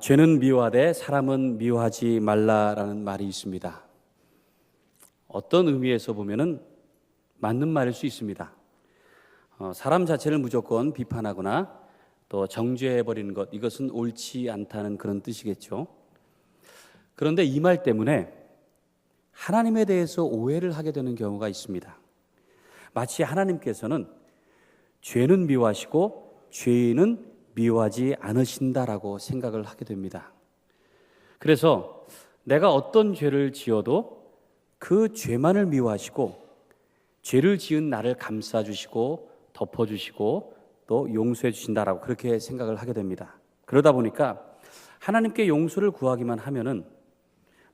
죄는 미워하되 사람은 미워하지 말라라는 말이 있습니다. 어떤 의미에서 보면은 맞는 말일 수 있습니다. 사람 자체를 무조건 비판하거나 또 정죄해버리는 것, 이것은 옳지 않다는 그런 뜻이겠죠. 그런데 이 말 때문에 하나님에 대해서 오해를 하게 되는 경우가 있습니다. 마치 하나님께서는 죄는 미워하시고 죄인은 미워하지 않으신다라고 생각을 하게 됩니다. 그래서 내가 어떤 죄를 지어도 그 죄만을 미워하시고 죄를 지은 나를 감싸주시고 덮어주시고 또 용서해 주신다라고 그렇게 생각을 하게 됩니다. 그러다 보니까 하나님께 용서를 구하기만 하면은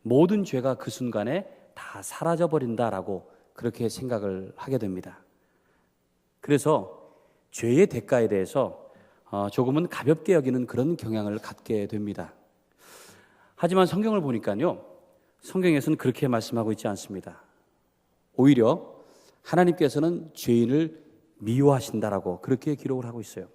모든 죄가 그 순간에 다 사라져버린다라고 그렇게 생각을 하게 됩니다. 그래서 죄의 대가에 대해서 조금은 가볍게 여기는 그런 경향을 갖게 됩니다. 하지만 성경을 보니까요, 성경에서는 그렇게 말씀하고 있지 않습니다. 오히려 하나님께서는 죄인을 미워하신다라고 그렇게 기록을 하고 있어요.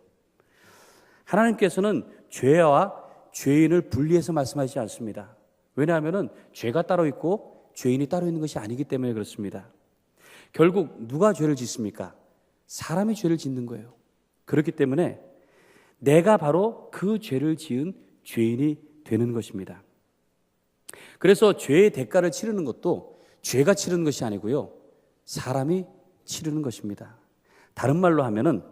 하나님께서는 죄와 죄인을 분리해서 말씀하시지 않습니다. 왜냐하면 죄가 따로 있고 죄인이 따로 있는 것이 아니기 때문에 그렇습니다. 결국 누가 죄를 짓습니까? 사람이 죄를 짓는 거예요. 그렇기 때문에 내가 바로 그 죄를 지은 죄인이 되는 것입니다. 그래서 죄의 대가를 치르는 것도 죄가 치르는 것이 아니고요, 사람이 치르는 것입니다. 다른 말로 하면은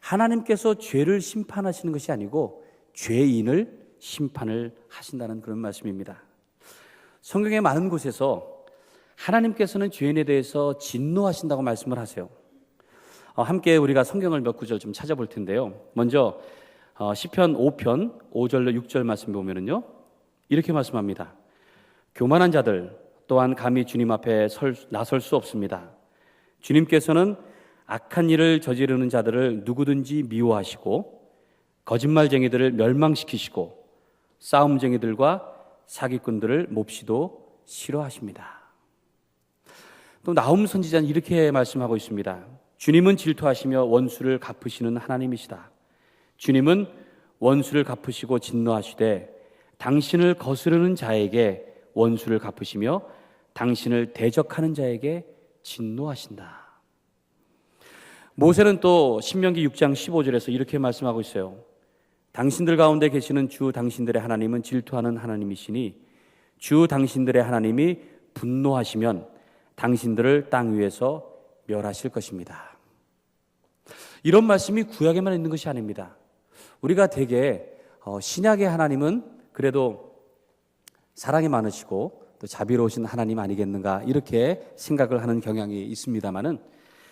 하나님께서 죄를 심판하시는 것이 아니고 죄인을 심판을 하신다는 그런 말씀입니다. 성경의 많은 곳에서 하나님께서는 죄인에 대해서 진노하신다고 말씀을 하세요. 함께 우리가 성경을 몇 구절 좀 찾아볼 텐데요. 먼저 시편 5편 5절로 6절 말씀 보면은요, 이렇게 말씀합니다. 교만한 자들 또한 감히 주님 앞에 나설 수 없습니다. 주님께서는 악한 일을 저지르는 자들을 누구든지 미워하시고 거짓말쟁이들을 멸망시키시고 싸움쟁이들과 사기꾼들을 몹시도 싫어하십니다. 또 나훔 선지자는 이렇게 말씀하고 있습니다. 주님은 질투하시며 원수를 갚으시는 하나님이시다. 주님은 원수를 갚으시고 진노하시되 당신을 거스르는 자에게 원수를 갚으시며 당신을 대적하는 자에게 진노하신다. 모세는 또 신명기 6장 15절에서 이렇게 말씀하고 있어요. 당신들 가운데 계시는 주 당신들의 하나님은 질투하는 하나님이시니 주 당신들의 하나님이 분노하시면 당신들을 땅 위에서 멸하실 것입니다. 이런 말씀이 구약에만 있는 것이 아닙니다. 우리가 대개 신약의 하나님은 그래도 사랑이 많으시고 또 자비로우신 하나님 아니겠는가 이렇게 생각을 하는 경향이 있습니다만은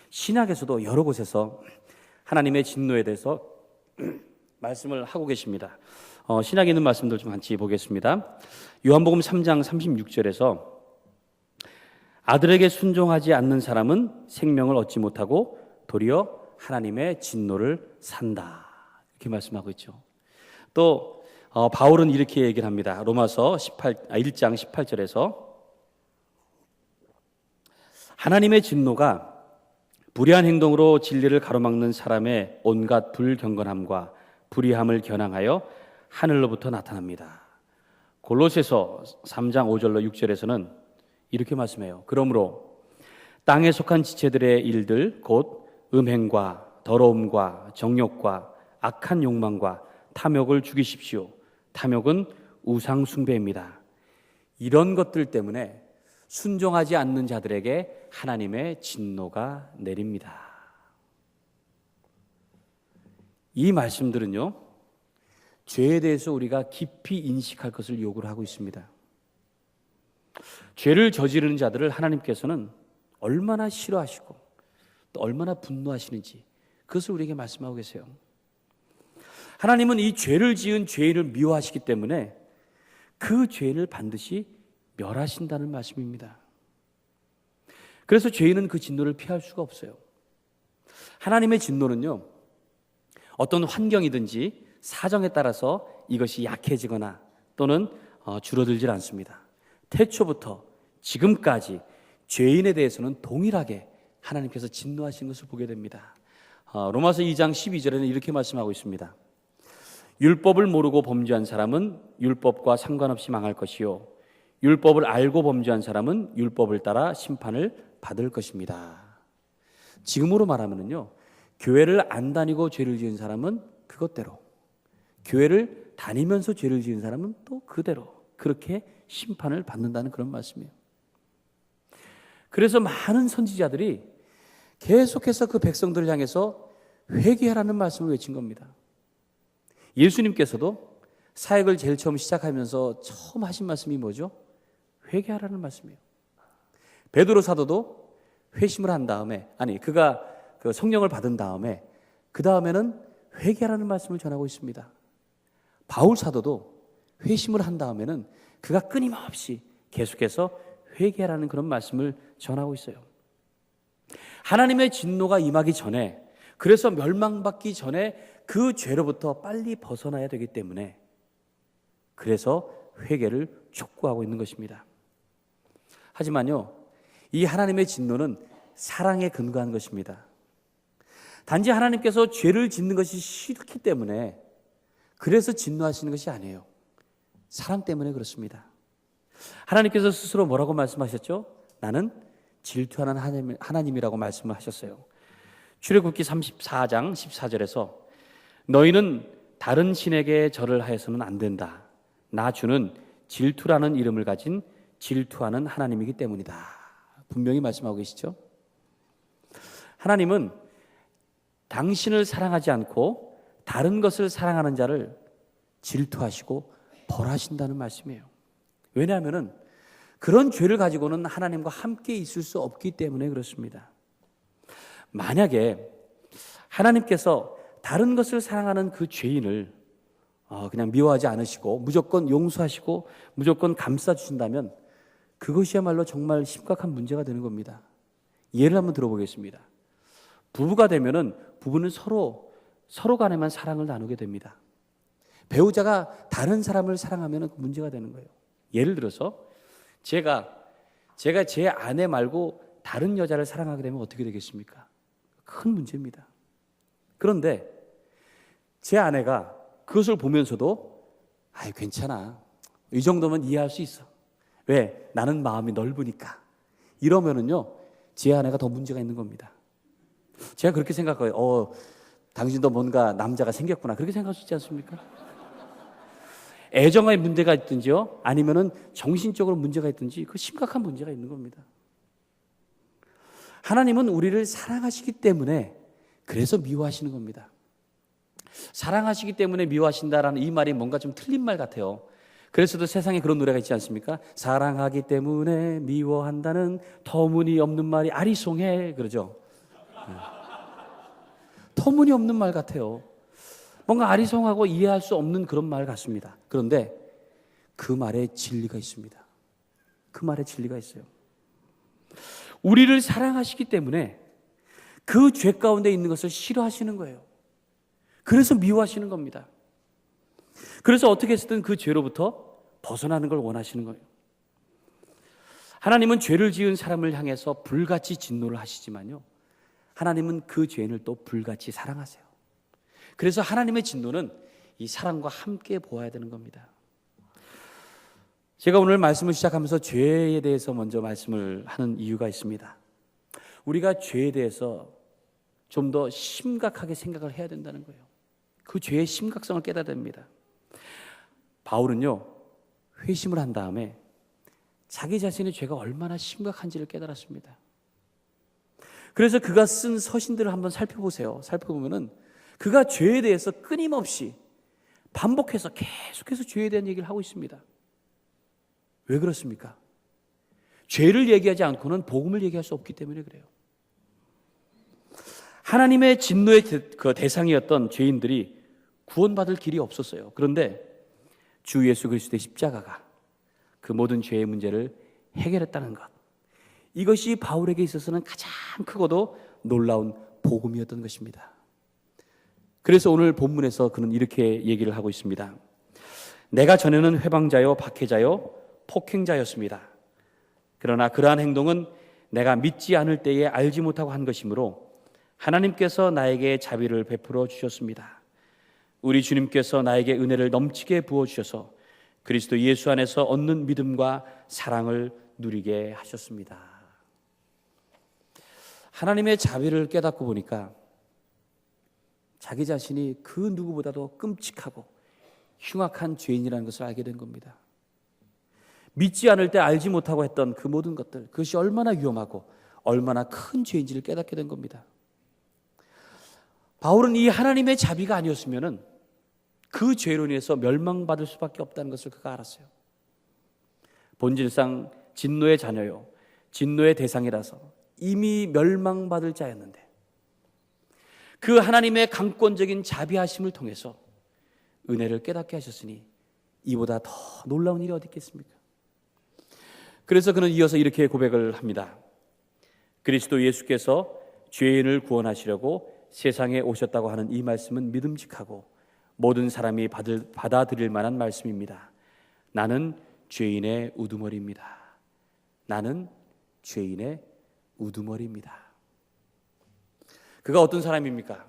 신약에서도 여러 곳에서 하나님의 진노에 대해서 말씀을 하고 계십니다. 신약에 있는 말씀들 좀 같이 보겠습니다. 요한복음 3장 36절에서 아들에게 순종하지 않는 사람은 생명을 얻지 못하고 도리어 하나님의 진노를 산다. 이렇게 말씀하고 있죠. 또 바울은 이렇게 얘기를 합니다. 로마서 1장 18절에서 하나님의 진노가 불의한 행동으로 진리를 가로막는 사람의 온갖 불경건함과 불의함을 겨냥하여 하늘로부터 나타납니다. 골로새서 3장 5절로 6절에서는 이렇게 말씀해요. 그러므로 땅에 속한 지체들의 일들 곧 음행과 더러움과 정욕과 악한 욕망과 탐욕을 죽이십시오. 탐욕은 우상 숭배입니다. 이런 것들 때문에 순종하지 않는 자들에게 하나님의 진노가 내립니다. 이 말씀들은요, 죄에 대해서 우리가 깊이 인식할 것을 요구를 하고 있습니다. 죄를 저지르는 자들을 하나님께서는 얼마나 싫어하시고 또 얼마나 분노하시는지 그것을 우리에게 말씀하고 계세요. 하나님은 이 죄를 지은 죄인을 미워하시기 때문에 그 죄인을 반드시 멸하신다는 말씀입니다. 그래서 죄인은 그 진노를 피할 수가 없어요. 하나님의 진노는요, 어떤 환경이든지 사정에 따라서 이것이 약해지거나 또는 줄어들질 않습니다. 태초부터 지금까지 죄인에 대해서는 동일하게 하나님께서 진노하신 것을 보게 됩니다. 로마서 2장 12절에는 이렇게 말씀하고 있습니다. 율법을 모르고 범죄한 사람은 율법과 상관없이 망할 것이요 율법을 알고 범죄한 사람은 율법을 따라 심판을 받을 것입니다. 지금으로 말하면요, 교회를 안 다니고 죄를 지은 사람은 그것대로, 교회를 다니면서 죄를 지은 사람은 또 그대로 그렇게 심판을 받는다는 그런 말씀이에요. 그래서 많은 선지자들이 계속해서 그 백성들을 향해서 회개하라는 말씀을 외친 겁니다. 예수님께서도 사역을 제일 처음 시작하면서 처음 하신 말씀이 뭐죠? 회개하라는 말씀이에요. 베드로 사도도 회심을 한 다음에, 그가 그 성령을 받은 다음에 그 다음에는 회개하라는 말씀을 전하고 있습니다. 바울 사도도 회심을 한 다음에는 그가 끊임없이 계속해서 회개하라는 그런 말씀을 전하고 있어요. 하나님의 진노가 임하기 전에, 그래서 멸망받기 전에 그 죄로부터 빨리 벗어나야 되기 때문에 그래서 회개를 촉구하고 있는 것입니다. 하지만요, 이 하나님의 진노는 사랑에 근거한 것입니다. 단지 하나님께서 죄를 짓는 것이 싫기 때문에 그래서 진노하시는 것이 아니에요. 사랑 때문에 그렇습니다. 하나님께서 스스로 뭐라고 말씀하셨죠? 나는 질투하는 하나님이라고 말씀을 하셨어요. 출애굽기 34장 14절에서 너희는 다른 신에게 절을 하여서는 안 된다. 나 주는 질투라는 이름을 가진 질투하는 하나님이기 때문이다. 분명히 말씀하고 계시죠? 하나님은 당신을 사랑하지 않고 다른 것을 사랑하는 자를 질투하시고 벌하신다는 말씀이에요. 왜냐하면 그런 죄를 가지고는 하나님과 함께 있을 수 없기 때문에 그렇습니다. 만약에 하나님께서 다른 것을 사랑하는 그 죄인을 그냥 미워하지 않으시고 무조건 용서하시고 무조건 감싸주신다면 그것이야말로 정말 심각한 문제가 되는 겁니다. 예를 한번 들어보겠습니다. 부부가 되면은 부부는 서로 간에만 사랑을 나누게 됩니다. 배우자가 다른 사람을 사랑하면 문제가 되는 거예요. 예를 들어서 제가 제 아내 말고 다른 여자를 사랑하게 되면 어떻게 되겠습니까? 큰 문제입니다. 그런데 제 아내가 그것을 보면서도 괜찮아. 이 정도면 이해할 수 있어. 왜? 나는 마음이 넓으니까. 이러면은요, 제 아내가 더 문제가 있는 겁니다. 제가 그렇게 생각해요. 당신도 뭔가 남자가 생겼구나. 그렇게 생각할 수 있지 않습니까? 애정에 문제가 있든지요, 아니면은 정신적으로 문제가 있든지 그 심각한 문제가 있는 겁니다. 하나님은 우리를 사랑하시기 때문에 그래서 미워하시는 겁니다. 사랑하시기 때문에 미워하신다라는 이 말이 뭔가 좀 틀린 말 같아요. 그래서도 세상에 그런 노래가 있지 않습니까? 사랑하기 때문에 미워한다는 터무니없는 말이 아리송해, 그러죠. 터무니없는 말 같아요. 뭔가 아리송하고 이해할 수 없는 그런 말 같습니다. 그런데 그 말에 진리가 있습니다. 그 말에 진리가 있어요. 우리를 사랑하시기 때문에 그 죄 가운데 있는 것을 싫어하시는 거예요. 그래서 미워하시는 겁니다. 그래서 어떻게 해서든 그 죄로부터 벗어나는 걸 원하시는 거예요. 하나님은 죄를 지은 사람을 향해서 불같이 진노를 하시지만요, 하나님은 그 죄인을 또 불같이 사랑하세요. 그래서 하나님의 진노는 이 사랑과 함께 보아야 되는 겁니다. 제가 오늘 말씀을 시작하면서 죄에 대해서 먼저 말씀을 하는 이유가 있습니다. 우리가 죄에 대해서 좀 더 심각하게 생각을 해야 된다는 거예요. 그 죄의 심각성을 깨달아야 됩니다. 바울은요, 회심을 한 다음에 자기 자신의 죄가 얼마나 심각한지를 깨달았습니다. 그래서 그가 쓴 서신들을 한번 살펴보세요. 살펴보면은 그가 죄에 대해서 끊임없이 반복해서 계속해서 죄에 대한 얘기를 하고 있습니다. 왜 그렇습니까? 죄를 얘기하지 않고는 복음을 얘기할 수 없기 때문에 그래요. 하나님의 진노의 그 대상이었던 죄인들이 구원받을 길이 없었어요. 그런데 주 예수 그리스도의 십자가가 그 모든 죄의 문제를 해결했다는 것, 이것이 바울에게 있어서는 가장 크고도 놀라운 복음이었던 것입니다. 그래서 오늘 본문에서 그는 이렇게 얘기를 하고 있습니다. 내가 전에는 회방자요 박해자요 폭행자였습니다. 그러나 그러한 행동은 내가 믿지 않을 때에 알지 못하고 한 것이므로 하나님께서 나에게 자비를 베풀어 주셨습니다. 우리 주님께서 나에게 은혜를 넘치게 부어주셔서 그리스도 예수 안에서 얻는 믿음과 사랑을 누리게 하셨습니다. 하나님의 자비를 깨닫고 보니까 자기 자신이 그 누구보다도 끔찍하고 흉악한 죄인이라는 것을 알게 된 겁니다. 믿지 않을 때 알지 못하고 했던 그 모든 것들, 그것이 얼마나 위험하고 얼마나 큰 죄인지를 깨닫게 된 겁니다. 바울은 이 하나님의 자비가 아니었으면 그 죄로 인해서 멸망받을 수밖에 없다는 것을 그가 알았어요. 본질상 진노의 자녀요, 진노의 대상이라서 이미 멸망받을 자였는데 그 하나님의 강권적인 자비하심을 통해서 은혜를 깨닫게 하셨으니 이보다 더 놀라운 일이 어디 있겠습니까? 그래서 그는 이어서 이렇게 고백을 합니다. 그리스도 예수께서 죄인을 구원하시려고 세상에 오셨다고 하는 이 말씀은 믿음직하고 모든 사람이 받아들일 만한 말씀입니다. 나는 죄인의 우두머리입니다. 나는 죄인의 우두머리입니다. 그가 어떤 사람입니까?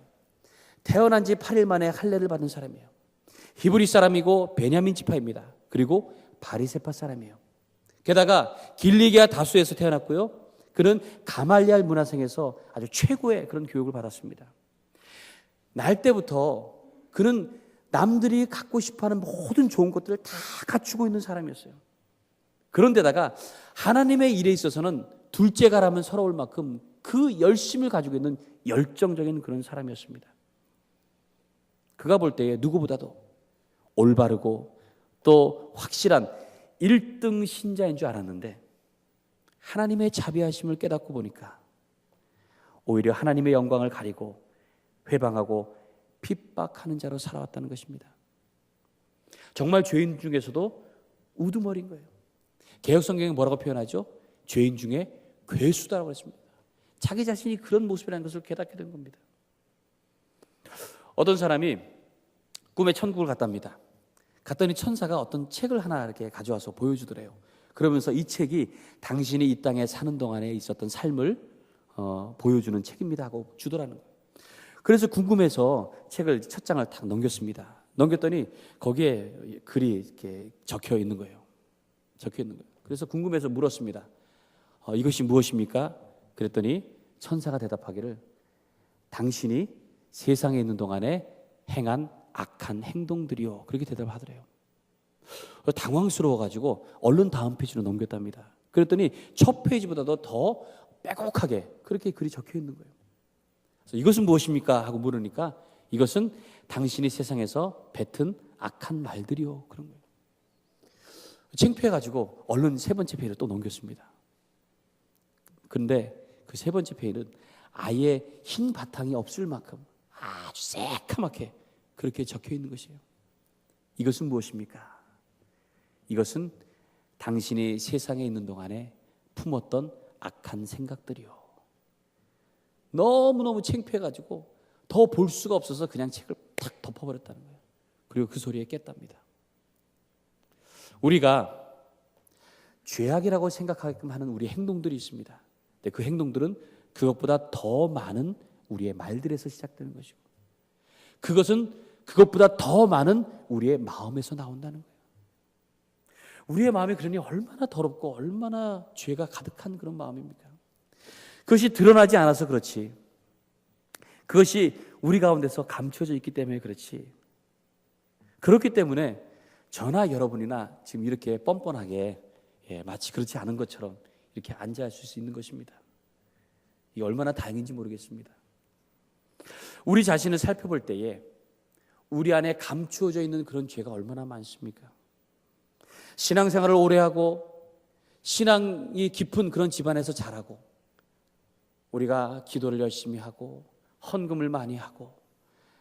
태어난 지 8일 만에 할례를 받은 사람이에요. 히브리 사람이고 베냐민 지파입니다. 그리고 바리새파 사람이에요. 게다가 길리기아 다수에서 태어났고요. 그는 가말리알 문화생에서 아주 최고의 그런 교육을 받았습니다. 날 때부터 그는 남들이 갖고 싶어하는 모든 좋은 것들을 다 갖추고 있는 사람이었어요. 그런데다가 하나님의 일에 있어서는 둘째가라면 서러울 만큼 그 열심을 가지고 있는 열정적인 그런 사람이었습니다. 그가 볼 때에 누구보다도 올바르고 또 확실한 1등 신자인 줄 알았는데 하나님의 자비하심을 깨닫고 보니까 오히려 하나님의 영광을 가리고 회방하고 핍박하는 자로 살아왔다는 것입니다. 정말 죄인 중에서도 우두머리인 거예요. 개역성경에 뭐라고 표현하죠? 죄인 중에 괴수다라고 했습니다. 자기 자신이 그런 모습이라는 것을 깨닫게 된 겁니다. 어떤 사람이 꿈에 천국을 갔답니다. 갔더니 천사가 어떤 책을 하나 이렇게 가져와서 보여주더래요. 그러면서 이 책이 당신이 이 땅에 사는 동안에 있었던 삶을 보여주는 책입니다 하고 주더라는 거예요. 그래서 궁금해서 책을 첫 장을 딱 넘겼습니다. 넘겼더니 거기에 글이 이렇게 적혀 있는 거예요. 그래서 궁금해서 물었습니다. 이것이 무엇입니까? 그랬더니 천사가 대답하기를 당신이 세상에 있는 동안에 행한 악한 행동들이요. 그렇게 대답하더래요. 당황스러워가지고 얼른 다음 페이지로 넘겼답니다. 그랬더니 첫 페이지보다도 더 빼곡하게 그렇게 글이 적혀 있는 거예요. 그래서 이것은 무엇입니까? 하고 물으니까 이것은 당신이 세상에서 뱉은 악한 말들이요. 그런 거예요. 창피해가지고 얼른 세 번째 페이지를 또 넘겼습니다. 그런데 그 세 번째 페이지는 아예 흰 바탕이 없을 만큼 아주 새카맣게 그렇게 적혀 있는 것이에요. 이것은 무엇입니까? 이것은 당신이 세상에 있는 동안에 품었던 악한 생각들이요. 너무너무 창피해가지고 더 볼 수가 없어서 그냥 책을 탁 덮어버렸다는 거예요. 그리고 그 소리에 깼답니다. 우리가 죄악이라고 생각하게끔 하는 우리 행동들이 있습니다. 근데 그 행동들은 그것보다 더 많은 우리의 말들에서 시작되는 것이고 그것은 그것보다 더 많은 우리의 마음에서 나온다는 거예요. 우리의 마음이 그러니 얼마나 더럽고 얼마나 죄가 가득한 그런 마음입니까? 그것이 드러나지 않아서 그렇지, 그것이 우리 가운데서 감춰져 있기 때문에 그렇지, 그렇기 때문에 저나 여러분이나 지금 이렇게 뻔뻔하게 마치 그렇지 않은 것처럼 이렇게 앉아 있을 수 있는 것입니다. 이게 얼마나 다행인지 모르겠습니다. 우리 자신을 살펴볼 때에 우리 안에 감추어져 있는 그런 죄가 얼마나 많습니까? 신앙생활을 오래 하고 신앙이 깊은 그런 집안에서 자라고 우리가 기도를 열심히 하고 헌금을 많이 하고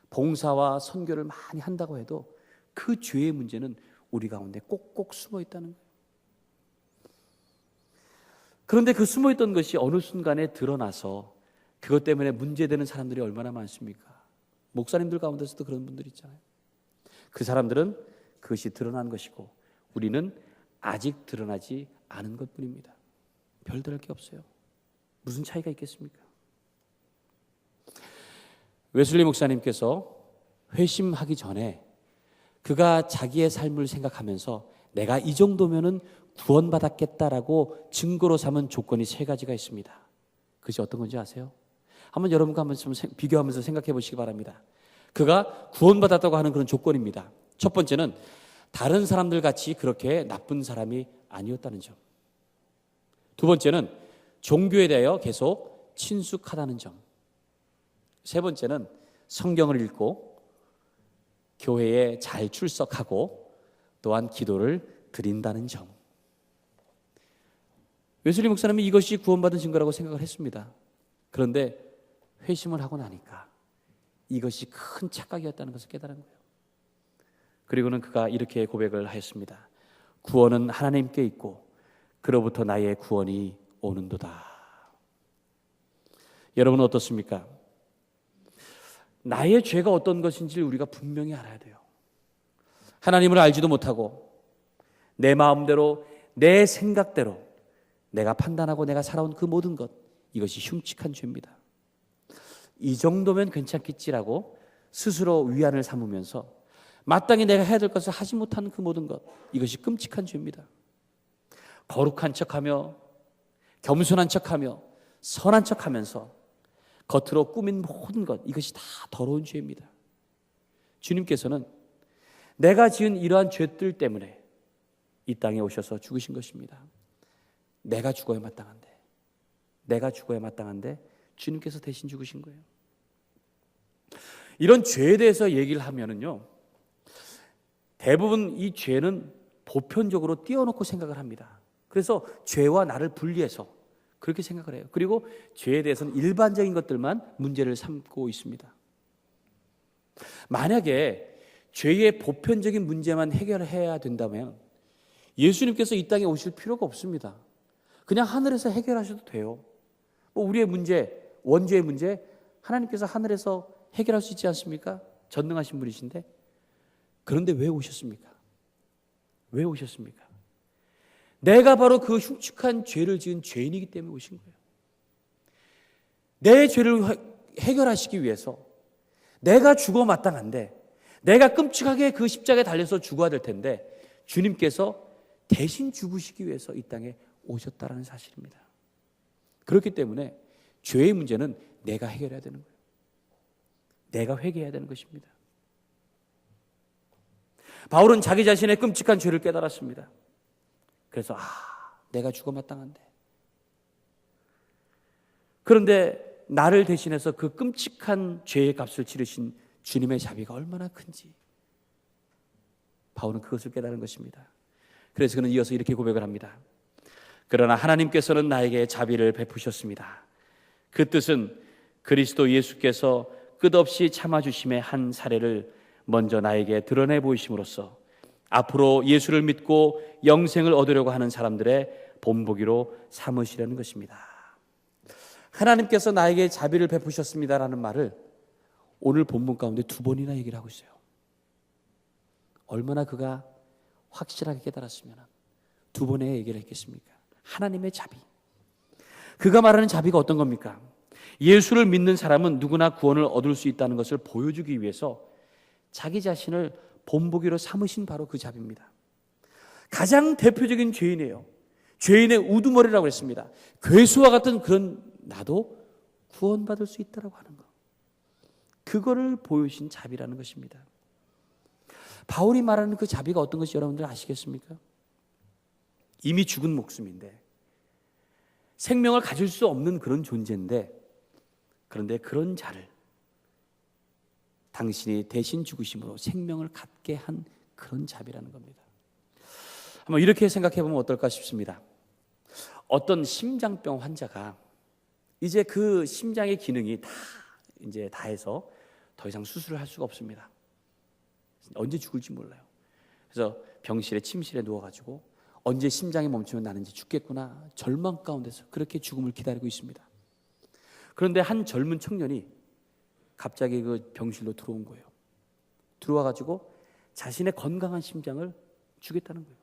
봉사와 선교를 많이 한다고 해도 그 죄의 문제는 우리 가운데 꼭꼭 숨어 있다는 거예요. 그런데 그 숨어 있던 것이 어느 순간에 드러나서 그것 때문에 문제되는 사람들이 얼마나 많습니까? 목사님들 가운데서도 그런 분들이 있잖아요. 그 사람들은 그것이 드러난 것이고 우리는 아직 드러나지 않은 것뿐입니다. 별다를 게 없어요. 무슨 차이가 있겠습니까? 웨슬리 목사님께서 회심하기 전에 그가 자기의 삶을 생각하면서 내가 이 정도면은 구원받았겠다라고 증거로 삼은 조건이 세 가지가 있습니다. 그것이 어떤 건지 아세요? 한번 여러분과 한번 좀 비교하면서 생각해 보시기 바랍니다. 그가 구원받았다고 하는 그런 조건입니다. 첫 번째는 다른 사람들 같이 그렇게 나쁜 사람이 아니었다는 점. 두 번째는 종교에 대하여 계속 친숙하다는 점. 세 번째는 성경을 읽고 교회에 잘 출석하고 또한 기도를 드린다는 점. 웨슬리 목사님은 이것이 구원받은 증거라고 생각을 했습니다. 그런데 회심을 하고 나니까 이것이 큰 착각이었다는 것을 깨달은 거예요. 그리고는 그가 이렇게 고백을 하였습니다. 구원은 하나님께 있고 그로부터 나의 구원이 오는도다. 여러분은 어떻습니까? 나의 죄가 어떤 것인지를 우리가 분명히 알아야 돼요. 하나님을 알지도 못하고 내 마음대로 내 생각대로 내가 판단하고 내가 살아온 그 모든 것, 이것이 흉측한 죄입니다. 이 정도면 괜찮겠지라고 스스로 위안을 삼으면서 마땅히 내가 해야 될 것을 하지 못하는 그 모든 것, 이것이 끔찍한 죄입니다. 거룩한 척하며 겸손한 척하며 선한 척하면서 겉으로 꾸민 모든 것, 이것이 다 더러운 죄입니다. 주님께서는 내가 지은 이러한 죄들 때문에 이 땅에 오셔서 죽으신 것입니다. 내가 죽어야 마땅한데 주님께서 대신 죽으신 거예요. 이런 죄에 대해서 얘기를 하면은요, 대부분 이 죄는 보편적으로 띄워놓고 생각을 합니다. 그래서 죄와 나를 분리해서 그렇게 생각을 해요. 그리고 죄에 대해서는 일반적인 것들만 문제를 삼고 있습니다. 만약에 죄의 보편적인 문제만 해결해야 된다면 예수님께서 이 땅에 오실 필요가 없습니다. 그냥 하늘에서 해결하셔도 돼요. 뭐 우리의 문제, 원죄의 문제, 하나님께서 하늘에서 해결할 수 있지 않습니까? 전능하신 분이신데. 그런데 왜 오셨습니까? 왜 오셨습니까? 내가 바로 그 흉측한 죄를 지은 죄인이기 때문에 오신 거예요. 내 죄를 해결하시기 위해서 내가 죽어 마땅한데, 내가 끔찍하게 그 십자가에 달려서 죽어야 될 텐데 주님께서 대신 죽으시기 위해서 이 땅에 오셨다는 사실입니다. 그렇기 때문에 죄의 문제는 내가 해결해야 되는 거예요. 내가 회개해야 되는 것입니다. 바울은 자기 자신의 끔찍한 죄를 깨달았습니다. 그래서 내가 죽어 마땅한데, 그런데 나를 대신해서 그 끔찍한 죄의 값을 치르신 주님의 자비가 얼마나 큰지 바울은 그것을 깨달은 것입니다. 그래서 그는 이어서 이렇게 고백을 합니다. 그러나 하나님께서는 나에게 자비를 베푸셨습니다. 그 뜻은 그리스도 예수께서 끝없이 참아주심의 한 사례를 먼저 나에게 드러내 보이심으로써 앞으로 예수를 믿고 영생을 얻으려고 하는 사람들의 본보기로 삼으시려는 것입니다. 하나님께서 나에게 자비를 베푸셨습니다라는 말을 오늘 본문 가운데 두 번이나 얘기를 하고 있어요. 얼마나 그가 확실하게 깨달았으면 두 번의 얘기를 했겠습니까? 하나님의 자비. 그가 말하는 자비가 어떤 겁니까? 예수를 믿는 사람은 누구나 구원을 얻을 수 있다는 것을 보여주기 위해서 자기 자신을 본보기로 삼으신 바로 그 자비입니다. 가장 대표적인 죄인이에요. 죄인의 우두머리라고 했습니다. 괴수와 같은 그런 나도 구원받을 수 있다고 하는 것, 그거를 보여주신 자비라는 것입니다. 바울이 말하는 그 자비가 어떤 것이 여러분들 아시겠습니까? 이미 죽은 목숨인데, 생명을 가질 수 없는 그런 존재인데, 그런데 그런 자를 당신이 대신 죽으심으로 생명을 갖게 한 그런 자비라는 겁니다. 한번 이렇게 생각해 보면 어떨까 싶습니다. 어떤 심장병 환자가 이제 그 심장의 기능이 다 해서 더 이상 수술을 할 수가 없습니다. 언제 죽을지 몰라요. 그래서 병실에, 침실에 누워가지고 언제 심장이 멈추면 나는 이제 죽겠구나, 절망 가운데서 그렇게 죽음을 기다리고 있습니다. 그런데 한 젊은 청년이 갑자기 그 병실로 들어온 거예요. 들어와가지고 자신의 건강한 심장을 주겠다는 거예요.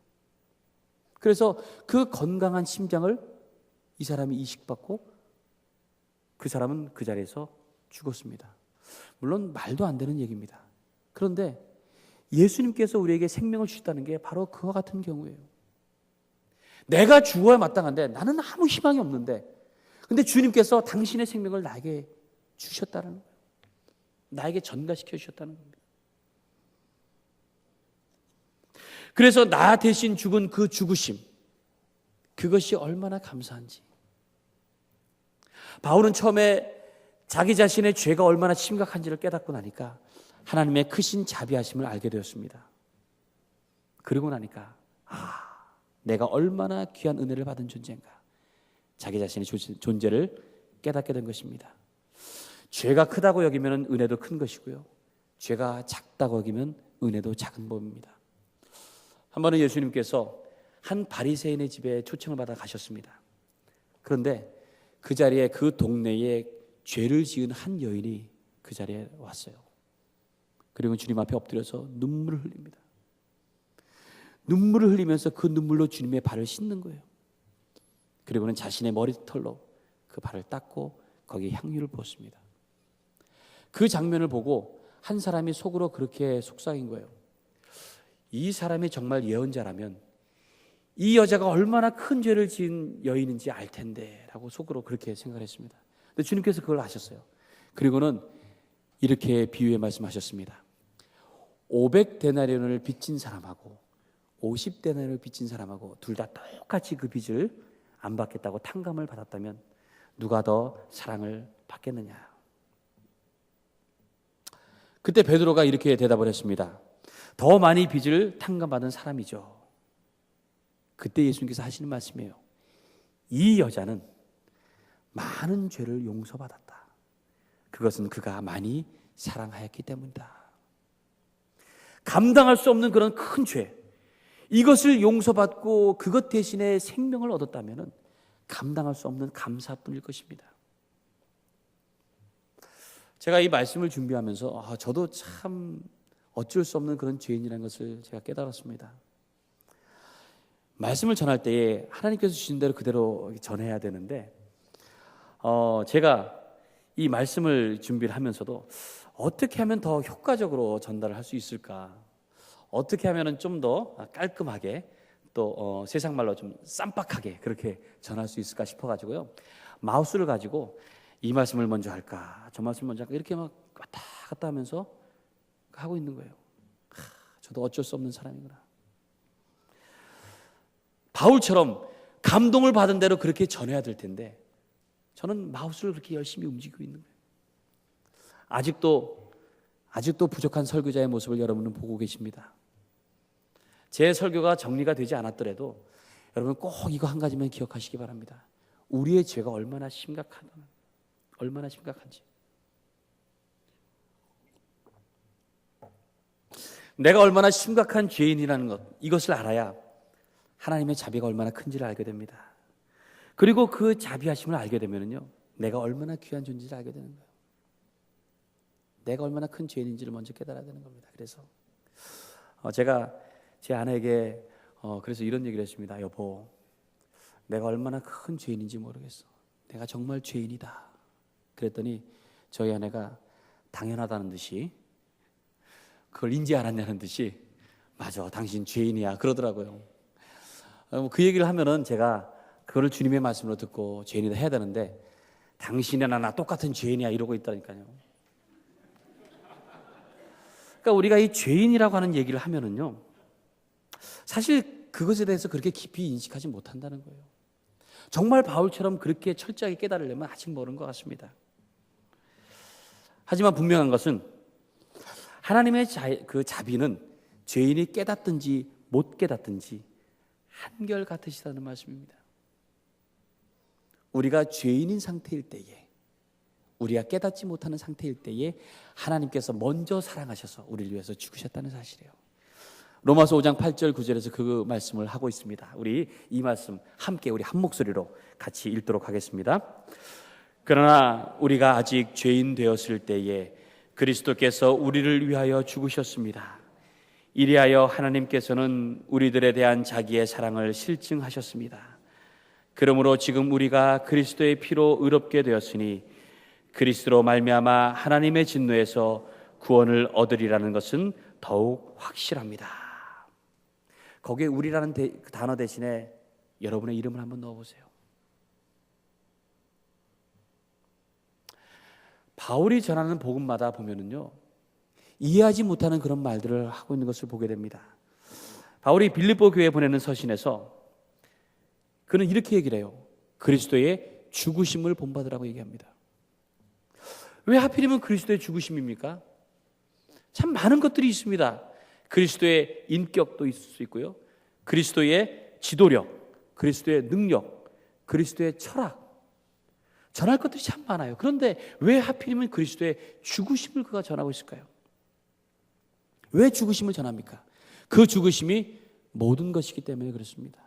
그래서 그 건강한 심장을 이 사람이 이식받고 그 사람은 그 자리에서 죽었습니다. 물론 말도 안 되는 얘기입니다. 그런데 예수님께서 우리에게 생명을 주셨다는 게 바로 그와 같은 경우예요. 내가 죽어야 마땅한데 나는 아무 희망이 없는데, 근데 주님께서 당신의 생명을 나에게 주셨다는 거예요. 나에게 전가시켜 주셨다는 겁니다. 그래서 나 대신 죽은 그 죽으심, 그것이 얼마나 감사한지. 바울은 처음에 자기 자신의 죄가 얼마나 심각한지를 깨닫고 나니까 하나님의 크신 자비하심을 알게 되었습니다. 그러고 나니까 내가 얼마나 귀한 은혜를 받은 존재인가, 자기 자신의 존재를 깨닫게 된 것입니다. 죄가 크다고 여기면 은혜도 큰 것이고요, 죄가 작다고 여기면 은혜도 작은 법입니다. 한 번은 예수님께서 한 바리새인의 집에 초청을 받아 가셨습니다. 그런데 그 자리에, 그 동네에 죄를 지은 한 여인이 그 자리에 왔어요. 그리고 주님 앞에 엎드려서 눈물을 흘립니다. 눈물을 흘리면서 그 눈물로 주님의 발을 씻는 거예요. 그리고는 자신의 머리털로 그 발을 닦고 거기에 향유를 부었습니다. 그 장면을 보고 한 사람이 속으로 그렇게 속삭인 거예요. 이 사람이 정말 예언자라면 이 여자가 얼마나 큰 죄를 지은 여인인지 알 텐데 라고 속으로 그렇게 생각을 했습니다. 근데 주님께서 그걸 아셨어요. 그리고는 이렇게 비유해 말씀하셨습니다. 500데나리온을 빚진 사람하고 50데나리온을 빚진 사람하고 둘 다 똑같이 그 빚을 안 받겠다고 탕감을 받았다면 누가 더 사랑을 받겠느냐. 그때 베드로가 이렇게 대답을 했습니다. 더 많이 빚을 탕감받은 사람이죠. 그때 예수님께서 하시는 말씀이에요. 이 여자는 많은 죄를 용서받았다. 그것은 그가 많이 사랑하였기 때문이다. 감당할 수 없는 그런 큰 죄, 이것을 용서받고 그것 대신에 생명을 얻었다면 감당할 수 없는 감사뿐일 것입니다. 제가 이 말씀을 준비하면서 저도 참 어쩔 수 없는 그런 죄인이라는 것을 제가 깨달았습니다. 말씀을 전할 때에 하나님께서 주신 대로 그대로 전해야 되는데, 제가 이 말씀을 준비를 하면서도 어떻게 하면 더 효과적으로 전달을 할 수 있을까, 어떻게 하면 좀 더 깔끔하게 또 세상 말로 좀 쌈박하게 그렇게 전할 수 있을까 싶어가지고요, 마우스를 가지고 이 말씀을 먼저 할까 저 말씀을 먼저 할까 이렇게 막 왔다 갔다 하면서 하고 있는 거예요. 저도 어쩔 수 없는 사람이구나. 바울처럼 감동을 받은 대로 그렇게 전해야 될 텐데 저는 마우스를 그렇게 열심히 움직이고 있는 거예요. 아직도 부족한 설교자의 모습을 여러분은 보고 계십니다. 제 설교가 정리가 되지 않았더라도 여러분 꼭 이거 한 가지만 기억하시기 바랍니다. 우리의 죄가 얼마나 심각한지, 내가 얼마나 심각한 죄인이라는 것, 이것을 알아야 하나님의 자비가 얼마나 큰지를 알게 됩니다. 그리고 그 자비하심을 알게 되면요, 내가 얼마나 귀한 존재를 알게 되는 거예요. 내가 얼마나 큰 죄인인지를 먼저 깨달아야 되는 겁니다. 그래서 제가 제 아내에게 그래서 이런 얘기를 했습니다. 여보, 내가 얼마나 큰 죄인인지 모르겠어. 내가 정말 죄인이다. 그랬더니 저희 아내가 당연하다는 듯이, 그걸 인지 않았냐는 듯이, 맞아, 당신 죄인이야 그러더라고요. 그 얘기를 하면은 제가 그거를 주님의 말씀으로 듣고 죄인이다 해야 되는데, 당신이나 나 똑같은 죄인이야 이러고 있다니까요. 그러니까 우리가 이 죄인이라고 하는 얘기를 하면은요, 사실 그것에 대해서 그렇게 깊이 인식하지 못한다는 거예요. 정말 바울처럼 그렇게 철저하게 깨달으려면 아직 멀은 것 같습니다. 하지만 분명한 것은 하나님의 그 자비는 죄인이 깨닫든지 못 깨닫든지 한결같으시다는 말씀입니다. 우리가 죄인인 상태일 때에, 우리가 깨닫지 못하는 상태일 때에 하나님께서 먼저 사랑하셔서 우리를 위해서 죽으셨다는 사실이에요. 로마서 5장 8절 9절에서 그 말씀을 하고 있습니다. 우리 이 말씀 함께 우리 한 목소리로 같이 읽도록 하겠습니다. 그러나 우리가 아직 죄인 되었을 때에 그리스도께서 우리를 위하여 죽으셨습니다. 이리하여 하나님께서는 우리들에 대한 자기의 사랑을 실증하셨습니다. 그러므로 지금 우리가 그리스도의 피로 의롭게 되었으니 그리스도로 말미암아 하나님의 진노에서 구원을 얻으리라는 것은 더욱 확실합니다. 거기에 우리라는 그 단어 대신에 여러분의 이름을 한번 넣어보세요. 바울이 전하는 복음마다 보면은요, 이해하지 못하는 그런 말들을 하고 있는 것을 보게 됩니다. 바울이 빌립보 교회에 보내는 서신에서 그는 이렇게 얘기를 해요. 그리스도의 죽으심을 본받으라고 얘기합니다. 왜 하필이면 그리스도의 죽으심입니까? 참 많은 것들이 있습니다. 그리스도의 인격도 있을 수 있고요, 그리스도의 지도력, 그리스도의 능력, 그리스도의 철학, 전할 것들이 참 많아요. 그런데 왜 하필이면 그리스도의 죽으심을 그가 전하고 있을까요? 왜 죽으심을 전합니까? 그 죽으심이 모든 것이기 때문에 그렇습니다.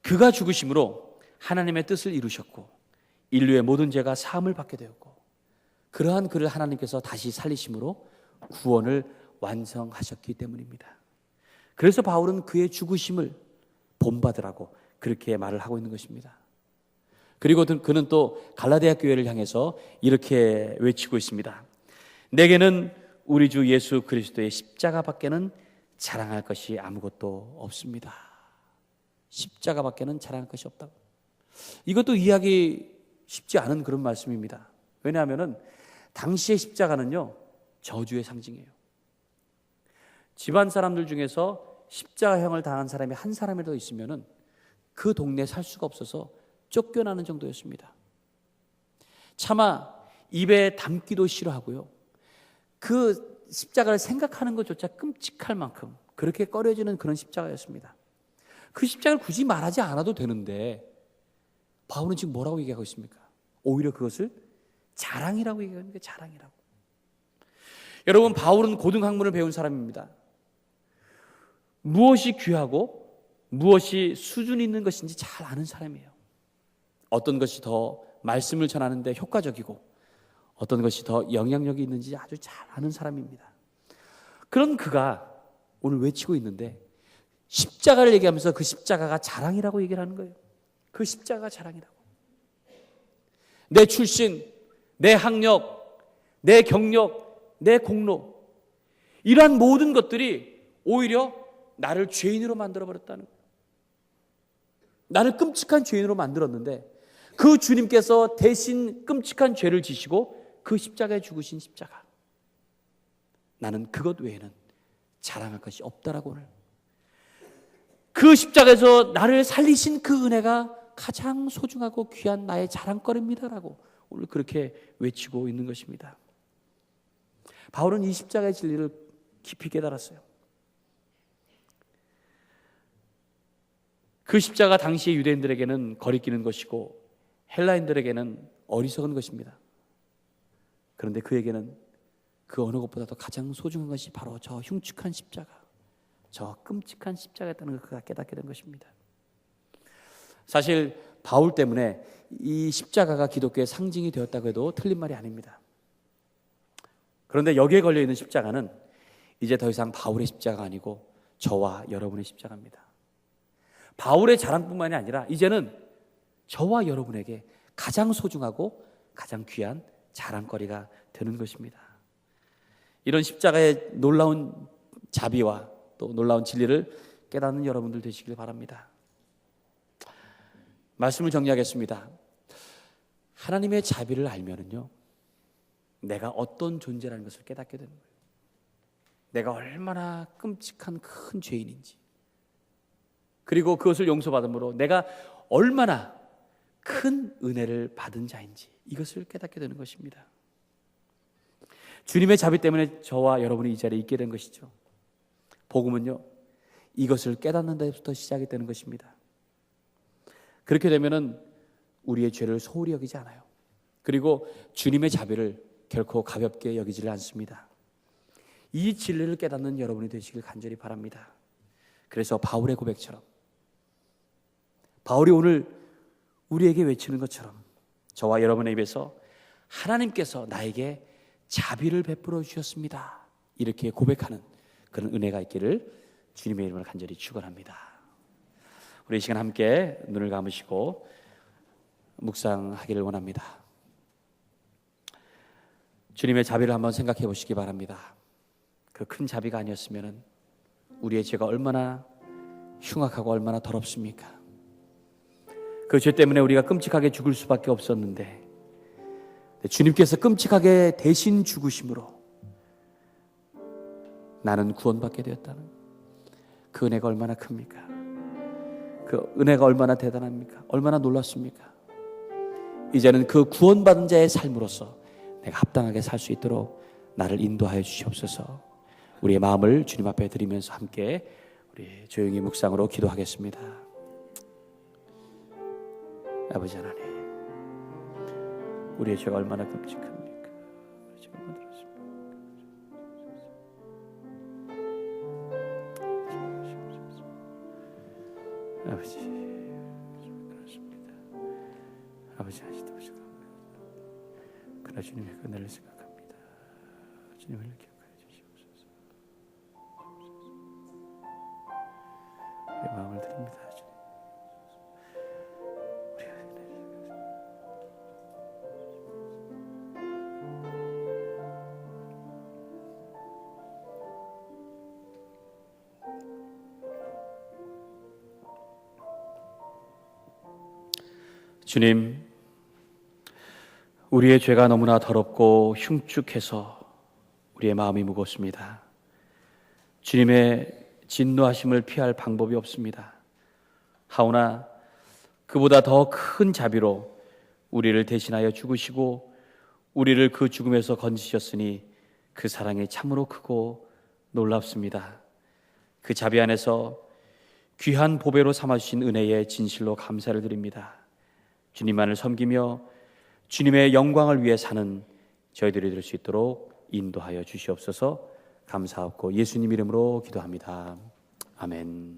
그가 죽으심으로 하나님의 뜻을 이루셨고 인류의 모든 죄가 사함을 받게 되었고 그러한 그를 하나님께서 다시 살리심으로 구원을 완성하셨기 때문입니다. 그래서 바울은 그의 죽으심을 본받으라고 그렇게 말을 하고 있는 것입니다. 그리고 그는 또 갈라디아 교회를 향해서 이렇게 외치고 있습니다. 내게는 우리 주 예수 그리스도의 십자가밖에는 자랑할 것이 아무것도 없습니다. 십자가밖에는 자랑할 것이 없다고. 이것도 이해하기 쉽지 않은 그런 말씀입니다. 왜냐하면 당시의 십자가는요, 저주의 상징이에요. 집안 사람들 중에서 십자가형을 당한 사람이 한 사람이라도 있으면은 그 동네에 살 수가 없어서 쫓겨나는 정도였습니다. 차마 입에 담기도 싫어하고요, 그 십자가를 생각하는 것조차 끔찍할 만큼 그렇게 꺼려지는 그런 십자가였습니다. 그 십자가를 굳이 말하지 않아도 되는데 바울은 지금 뭐라고 얘기하고 있습니까? 오히려 그것을 자랑이라고 얘기합니다. 자랑이라고. 여러분, 바울은 고등학문을 배운 사람입니다. 무엇이 귀하고 무엇이 수준 있는 것인지 잘 아는 사람이에요. 어떤 것이 더 말씀을 전하는데 효과적이고 어떤 것이 더 영향력이 있는지 아주 잘 아는 사람입니다. 그런 그가 오늘 외치고 있는데 십자가를 얘기하면서 그 십자가가 자랑이라고 얘기를 하는 거예요. 그 십자가가 자랑이라고. 내 출신, 내 학력, 내 경력, 내 공로, 이러한 모든 것들이 오히려 나를 죄인으로 만들어버렸다는 거예요. 나를 끔찍한 죄인으로 만들었는데 그 주님께서 대신 끔찍한 죄를 지시고 그 십자가에 죽으신 십자가, 나는 그것 외에는 자랑할 것이 없다라고 오늘 그 십자가에서 나를 살리신 그 은혜가 가장 소중하고 귀한 나의 자랑거리입니다라고 오늘 그렇게 외치고 있는 것입니다. 바울은 이 십자가의 진리를 깊이 깨달았어요. 그 십자가 당시의 유대인들에게는 거리끼는 것이고 헬라인들에게는 어리석은 것입니다. 그런데 그에게는 그 어느 것보다도 가장 소중한 것이 바로 저 흉측한 십자가, 저 끔찍한 십자가였다는 걸 그가 깨닫게 된 것입니다. 사실 바울 때문에 이 십자가가 기독교의 상징이 되었다고 해도 틀린 말이 아닙니다. 그런데 여기에 걸려있는 십자가는 이제 더 이상 바울의 십자가가 아니고 저와 여러분의 십자가입니다. 바울의 자랑뿐만이 아니라 이제는 저와 여러분에게 가장 소중하고 가장 귀한 자랑거리가 되는 것입니다. 이런 십자가의 놀라운 자비와 또 놀라운 진리를 깨닫는 여러분들 되시길 바랍니다. 말씀을 정리하겠습니다. 하나님의 자비를 알면은요, 내가 어떤 존재라는 것을 깨닫게 되는 거예요. 내가 얼마나 끔찍한 큰 죄인인지, 그리고 그것을 용서받음으로 내가 얼마나 큰 은혜를 받은 자인지 이것을 깨닫게 되는 것입니다. 주님의 자비 때문에 저와 여러분이 이 자리에 있게 된 것이죠. 복음은요, 이것을 깨닫는 데부터 시작이 되는 것입니다. 그렇게 되면은 우리의 죄를 소홀히 여기지 않아요. 그리고 주님의 자비를 결코 가볍게 여기지를 않습니다. 이 진리를 깨닫는 여러분이 되시길 간절히 바랍니다. 그래서 바울의 고백처럼, 바울이 오늘 우리에게 외치는 것처럼 저와 여러분의 입에서 하나님께서 나에게 자비를 베풀어 주셨습니다, 이렇게 고백하는 그런 은혜가 있기를 주님의 이름을 간절히 축원합니다. 우리 이 시간 함께 눈을 감으시고 묵상하기를 원합니다. 주님의 자비를 한번 생각해 보시기 바랍니다. 그 큰 자비가 아니었으면 우리의 죄가 얼마나 흉악하고 얼마나 더럽습니까? 그 죄 때문에 우리가 끔찍하게 죽을 수밖에 없었는데 주님께서 끔찍하게 대신 죽으심으로 나는 구원받게 되었다는 그 은혜가 얼마나 큽니까? 그 은혜가 얼마나 대단합니까? 얼마나 놀랍습니까? 이제는 그 구원받은 자의 삶으로서 내가 합당하게 살 수 있도록 나를 인도하여 주시옵소서. 우리의 마음을 주님 앞에 드리면서 함께 우리 조용히 묵상으로 기도하겠습니다. 아버지 하나님, 우리의 죄가 얼마나 끔찍합니까? 지금 들었습니다. 아버지, 그렇습니다. 아버지 아시도 부족합니다. 그러나 주님의 은혜를 생각합니다. 주님을 기억하여 주시옵소서. 우리 마음을 드립니다. 주님. 우리 주님, 우리의 죄가 너무나 더럽고 흉측해서 우리의 마음이 무겁습니다. 주님의 진노하심을 피할 방법이 없습니다. 하오나 그보다 더 큰 자비로 우리를 대신하여 죽으시고 우리를 그 죽음에서 건지셨으니 그 사랑이 참으로 크고 놀랍습니다. 그 자비 안에서 귀한 보배로 삼아주신 은혜에 진실로 감사를 드립니다. 주님만을 섬기며 주님의 영광을 위해 사는 저희들이 될 수 있도록 인도하여 주시옵소서. 감사하고 예수님 이름으로 기도합니다. 아멘.